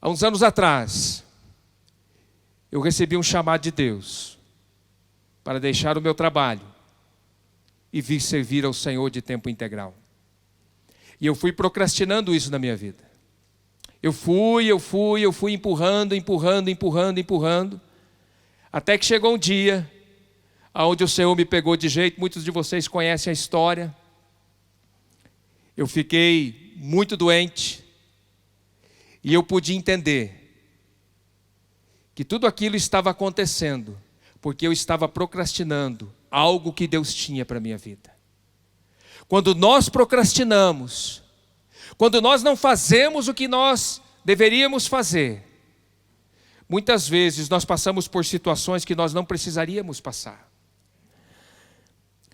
Há uns anos atrás, eu recebi um chamado de Deus para deixar o meu trabalho e vir servir ao Senhor de tempo integral. E eu fui procrastinando isso na minha vida. Eu fui empurrando, até que chegou um dia onde o Senhor me pegou de jeito. Muitos de vocês conhecem a história. Eu fiquei muito doente. E eu pude entender que tudo aquilo estava acontecendo porque eu estava procrastinando algo que Deus tinha para a minha vida. Quando nós procrastinamos, quando nós não fazemos o que nós deveríamos fazer, muitas vezes nós passamos por situações que nós não precisaríamos passar.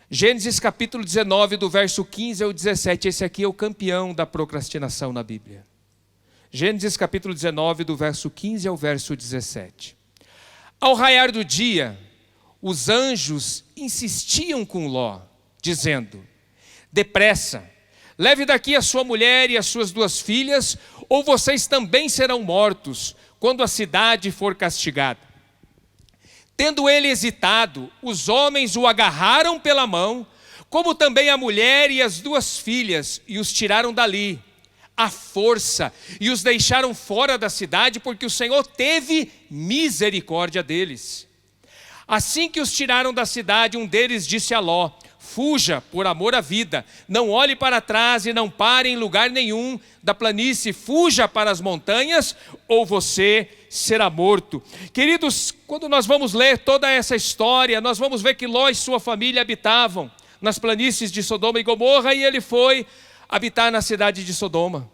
Gênesis capítulo 19, do verso 15 ao 17, esse aqui é o campeão da procrastinação na Bíblia. Gênesis capítulo 19, do verso 15 ao verso 17. Ao raiar do dia, os anjos insistiam com Ló, dizendo: depressa, leve daqui a sua mulher e as suas 2 filhas, ou vocês também serão mortos, quando a cidade for castigada. Tendo ele hesitado, os homens o agarraram pela mão, como também a mulher e as 2 filhas, e os tiraram dali à força, e os deixaram fora da cidade, porque o Senhor teve misericórdia deles. Assim que os tiraram da cidade, um deles disse a Ló: fuja por amor à vida, não olhe para trás e não pare em lugar nenhum da planície, fuja para as montanhas, ou você será morto. Queridos, quando nós vamos ler toda essa história, nós vamos ver que Ló e sua família habitavam nas planícies de Sodoma e Gomorra, e ele foi habitar na cidade de Sodoma.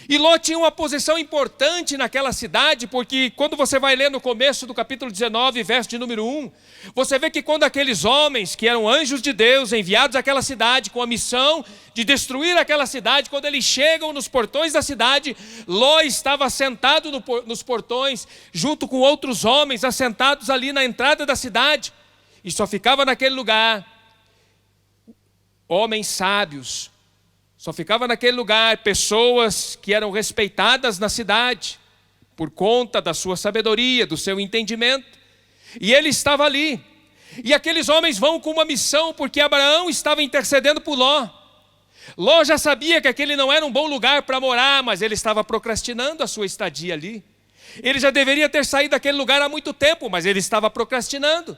E Ló tinha uma posição importante naquela cidade, porque quando você vai ler no começo do capítulo 19, verso de número 1, você vê que quando aqueles homens, que eram anjos de Deus, enviados àquela cidade com a missão de destruir aquela cidade, quando eles chegam nos portões da cidade, Ló estava sentado nos portões, junto com outros homens, assentados ali na entrada da cidade, e só ficava naquele lugar homens sábios, só ficava naquele lugar pessoas que eram respeitadas na cidade, por conta da sua sabedoria, do seu entendimento. E ele estava ali. E aqueles homens vão com uma missão, porque Abraão estava intercedendo por Ló. Ló já sabia que aquele não era um bom lugar para morar, mas ele estava procrastinando a sua estadia ali. Ele já deveria ter saído daquele lugar há muito tempo, mas ele estava procrastinando.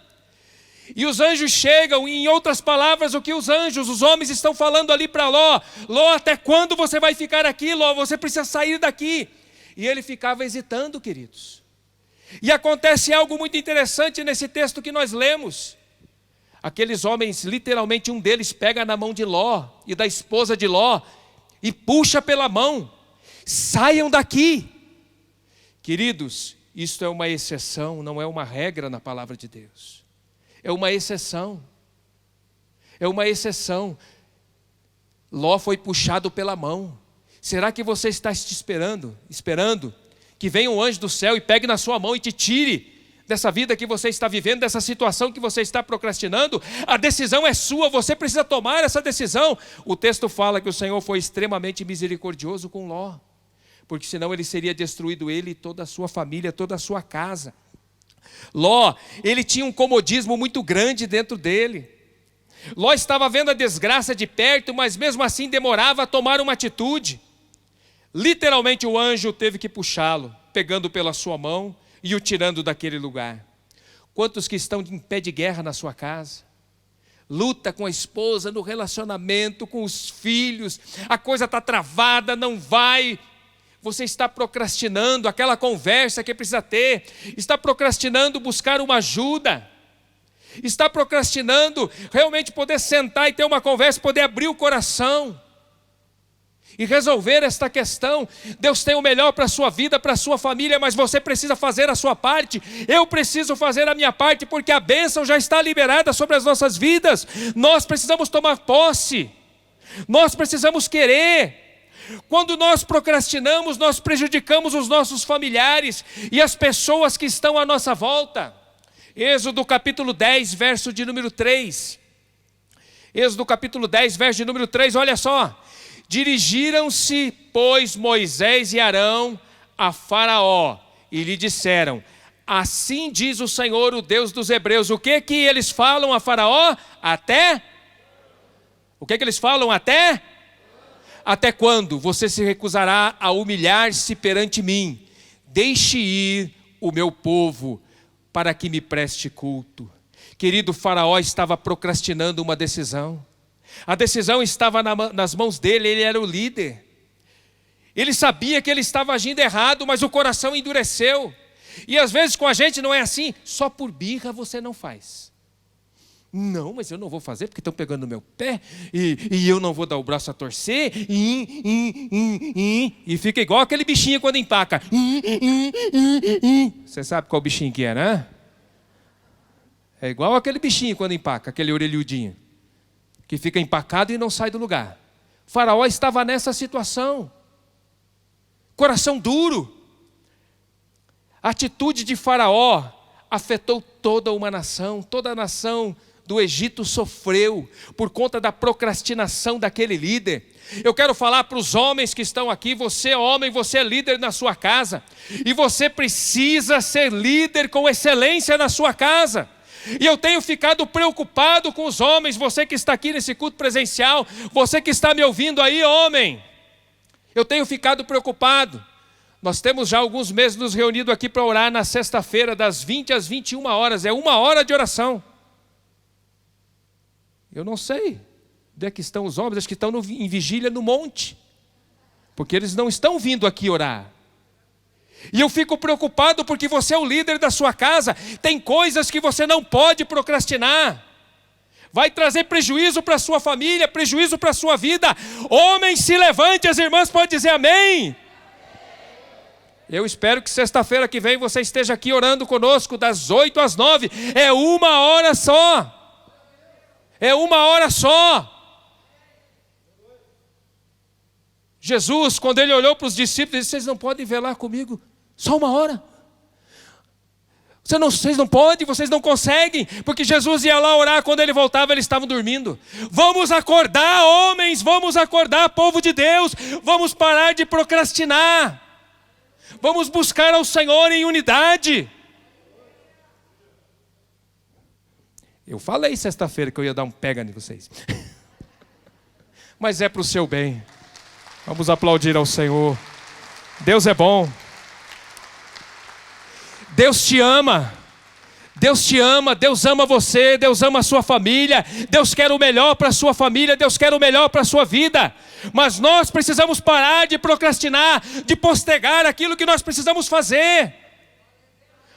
E os anjos chegam, e em outras palavras, o que os anjos, os homens estão falando ali para Ló: Ló, até quando você vai ficar aqui, Ló? Você precisa sair daqui. E ele ficava hesitando, queridos. E acontece algo muito interessante nesse texto que nós lemos. Aqueles homens, literalmente um deles pega na mão de Ló e da esposa de Ló e puxa pela mão: saiam daqui. Queridos, isto é uma exceção, não é uma regra na palavra de Deus. É uma exceção. É uma exceção. Ló foi puxado pela mão. Será que você está esperando que venha um anjo do céu e pegue na sua mão e te tire dessa vida que você está vivendo, dessa situação que você está procrastinando? A decisão é sua, você precisa tomar essa decisão. O texto fala que o Senhor foi extremamente misericordioso com Ló, porque senão ele seria destruído, ele e toda a sua família, toda a sua casa. Ló, ele tinha um comodismo muito grande dentro dele. Ló estava vendo a desgraça de perto, mas mesmo assim demorava a tomar uma atitude. Literalmente o anjo teve que puxá-lo, pegando pela sua mão e o tirando daquele lugar. Quantos que estão em pé de guerra na sua casa? Luta com a esposa, no relacionamento, com os filhos, a coisa está travada, não vai. Você está procrastinando aquela conversa que precisa ter, está procrastinando buscar uma ajuda, está procrastinando realmente poder sentar e ter uma conversa, poder abrir o coração e resolver esta questão. Deus tem o melhor para a sua vida, para a sua família, mas você precisa fazer a sua parte. Eu preciso fazer a minha parte, porque a bênção já está liberada sobre as nossas vidas. Nós precisamos tomar posse, nós precisamos querer. Quando nós procrastinamos, nós prejudicamos os nossos familiares e as pessoas que estão à nossa volta. Êxodo capítulo 10, verso de número 3. Êxodo capítulo 10, verso de número 3, olha só. Dirigiram-se, pois, Moisés e Arão a Faraó e lhe disseram: assim diz o Senhor, o Deus dos hebreus. O que que eles falam a Faraó? O que que eles falam? Até quando você se recusará a humilhar-se perante mim? Deixe ir o meu povo para que me preste culto. Querido, Faraó estava procrastinando uma decisão. A decisão estava nas mãos dele, ele era o líder. Ele sabia que ele estava agindo errado, mas o coração endureceu. E às vezes com a gente não é assim, só por birra você não faz. Não, mas eu não vou fazer porque estão pegando no meu pé e eu não vou dar o braço a torcer e fica igual aquele bichinho quando empaca. Você sabe qual bichinho que é, né? É igual aquele bichinho quando empaca, aquele orelhudinho que fica empacado e não sai do lugar. Faraó estava nessa situação, coração duro. A atitude de Faraó afetou toda uma nação, toda a nação do Egito sofreu por conta da procrastinação daquele líder. Eu quero falar para os homens que estão aqui: você homem, você é líder na sua casa, e você precisa ser líder com excelência na sua casa. E eu tenho ficado preocupado com os homens, você que está aqui nesse culto presencial, você que está me ouvindo aí, homem, eu tenho ficado preocupado. Nós temos já alguns meses nos reunido aqui para orar na sexta-feira, das 20 às 21 horas, é 1 hora de oração. Eu não sei onde é que estão os homens, acho que estão em vigília no monte, porque eles não estão vindo aqui orar. E eu fico preocupado porque você é o líder da sua casa, tem coisas que você não pode procrastinar, vai trazer prejuízo para a sua família, prejuízo para a sua vida. Homem, se levante, as irmãs podem dizer amém. Eu espero que sexta-feira que vem você esteja aqui orando conosco das 8 às 9. É 1 hora só. É 1 hora só. Jesus, quando ele olhou para os discípulos, disse: vocês não podem velar comigo só 1 hora? Vocês não podem, vocês não conseguem, porque Jesus ia lá orar, quando ele voltava eles estavam dormindo. Vamos acordar, homens, vamos acordar, povo de Deus, vamos parar de procrastinar, vamos buscar ao Senhor em unidade. Eu falei sexta-feira que eu ia dar um pega em vocês, mas é para o seu bem. Vamos aplaudir ao Senhor. Deus é bom. Deus te ama. Deus te ama, Deus ama você, Deus ama a sua família, Deus quer o melhor para a sua família, Deus quer o melhor para a sua vida. Mas nós precisamos parar de procrastinar, de postergar aquilo que nós precisamos fazer.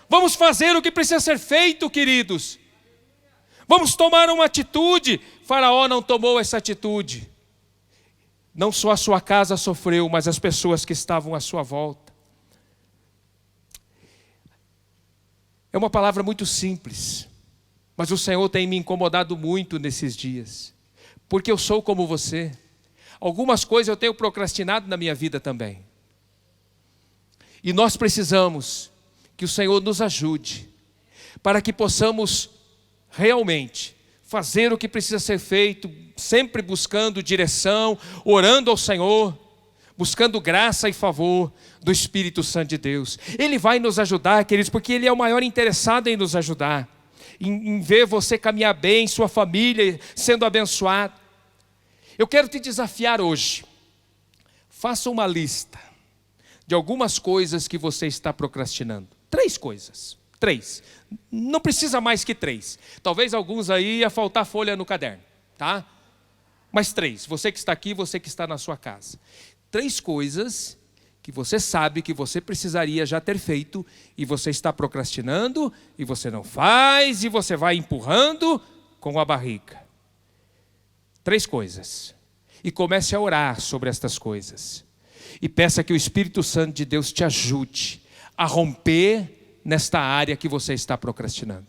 Vamos fazer o que precisa ser feito, queridos. Vamos tomar uma atitude. Faraó não tomou essa atitude. Não só a sua casa sofreu, mas as pessoas que estavam à sua volta. É uma palavra muito simples, mas o Senhor tem me incomodado muito nesses dias, porque eu sou como você. Algumas coisas eu tenho procrastinado na minha vida também. E nós precisamos que o Senhor nos ajude, para que possamos realmente fazer o que precisa ser feito, sempre buscando direção, orando ao Senhor, buscando graça e favor do Espírito Santo de Deus. Ele vai nos ajudar, queridos, porque Ele é o maior interessado em nos ajudar, em ver você caminhar bem, sua família sendo abençoada. Eu quero te desafiar hoje. Faça uma lista de algumas coisas que você está procrastinando. 3 coisas. 3. Não precisa mais que 3. Talvez alguns aí ia faltar folha no caderno, tá? Mas 3. Você que está aqui, você que está na sua casa. 3 coisas que você sabe que você precisaria já ter feito e você está procrastinando e você não faz e você vai empurrando com a barriga. 3 coisas. E comece a orar sobre estas coisas. E peça que o Espírito Santo de Deus te ajude a romper nesta área que você está procrastinando.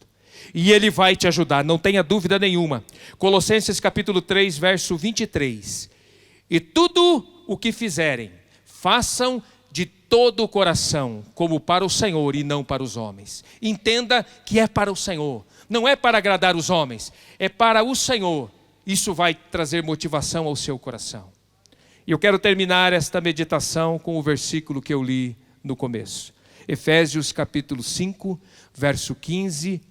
E Ele vai te ajudar, não tenha dúvida nenhuma. Colossenses capítulo 3, verso 23. E tudo o que fizerem, façam de todo o coração, como para o Senhor e não para os homens. Entenda que é para o Senhor, não é para agradar os homens, é para o Senhor. Isso vai trazer motivação ao seu coração. E eu quero terminar esta meditação com o versículo que eu li no começo. Efésios capítulo 5, verso 15,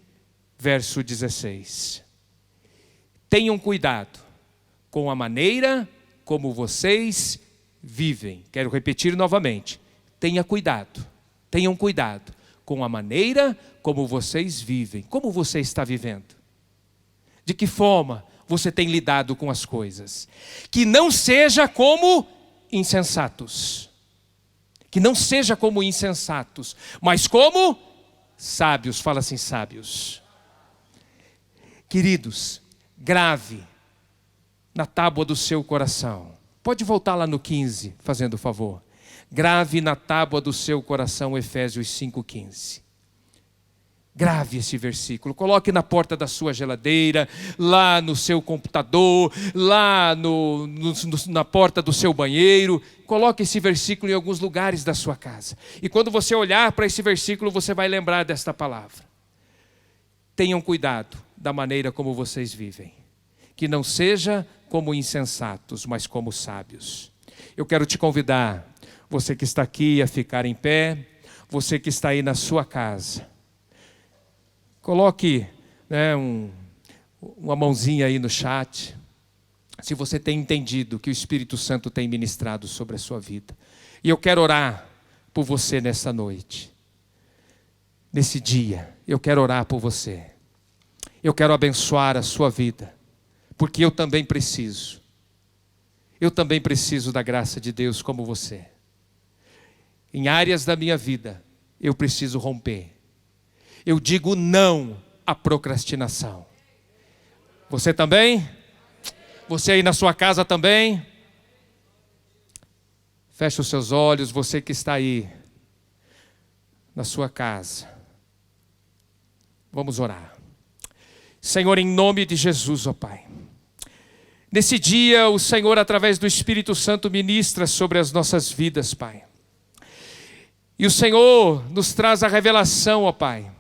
verso 16. Tenham cuidado com a maneira como vocês vivem. Quero repetir novamente. Tenham cuidado com a maneira como vocês vivem. Como você está vivendo? De que forma você tem lidado com as coisas? Que não seja como insensatos. Que não seja como insensatos, mas como sábios. Fala assim, sábios. Queridos, grave na tábua do seu coração. Pode voltar lá no 15, fazendo o favor. Grave na tábua do seu coração, Efésios 5,15. Grave esse versículo, coloque na porta da sua geladeira, lá no seu computador, lá na porta do seu banheiro. Coloque esse versículo em alguns lugares da sua casa. E quando você olhar para esse versículo, você vai lembrar desta palavra. Tenham cuidado da maneira como vocês vivem. Que não seja como insensatos, mas como sábios. Eu quero te convidar, você que está aqui, a ficar em pé, você que está aí na sua casa. Coloque, uma mãozinha aí no chat, se você tem entendido que o Espírito Santo tem ministrado sobre a sua vida. E eu quero orar por você nessa noite. Nesse dia, eu quero orar por você. Eu quero abençoar a sua vida, porque eu também preciso. Eu também preciso da graça de Deus como você. Em áreas da minha vida, eu preciso romper. Eu digo não à procrastinação. Você também? Você aí na sua casa também? Feche os seus olhos, você que está aí. na sua casa. Vamos orar. Senhor, em nome de Jesus, ó Pai. Nesse dia, o Senhor, através do Espírito Santo, ministra sobre as nossas vidas, Pai. E o Senhor nos traz a revelação, ó Pai,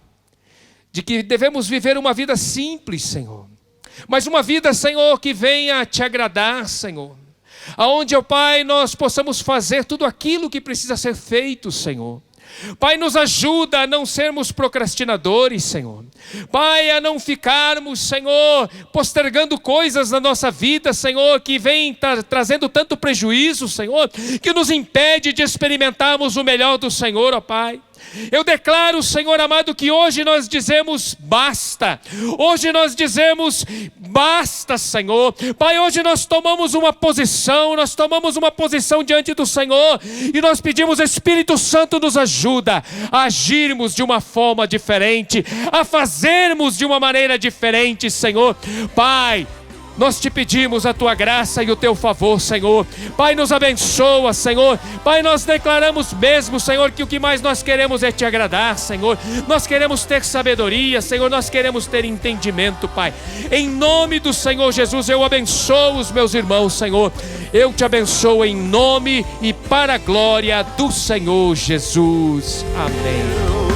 de que devemos viver uma vida simples, Senhor. Mas uma vida, Senhor, que venha te agradar, Senhor. Aonde, ó Pai, nós possamos fazer tudo aquilo que precisa ser feito, Senhor. Pai, nos ajuda a não sermos procrastinadores, Senhor. Pai, a não ficarmos, Senhor, postergando coisas na nossa vida, Senhor, que vem trazendo tanto prejuízo, Senhor, que nos impede de experimentarmos o melhor do Senhor, ó Pai. Eu declaro, Senhor amado, que hoje nós dizemos basta. Hoje nós dizemos basta, Senhor. Pai, hoje nós tomamos uma posição diante do Senhor e nós pedimos, Espírito Santo, nos ajuda a agirmos de uma forma diferente, a fazermos de uma maneira diferente, Senhor. Pai, nós te pedimos a tua graça e o teu favor, Senhor. Pai, nos abençoa, Senhor. Pai, nós declaramos mesmo, Senhor, que o que mais nós queremos é te agradar, Senhor. Nós queremos ter sabedoria, Senhor. Nós queremos ter entendimento, Pai. Em nome do Senhor Jesus, eu abençoo os meus irmãos, Senhor. Eu te abençoo em nome e para a glória do Senhor Jesus. Amém.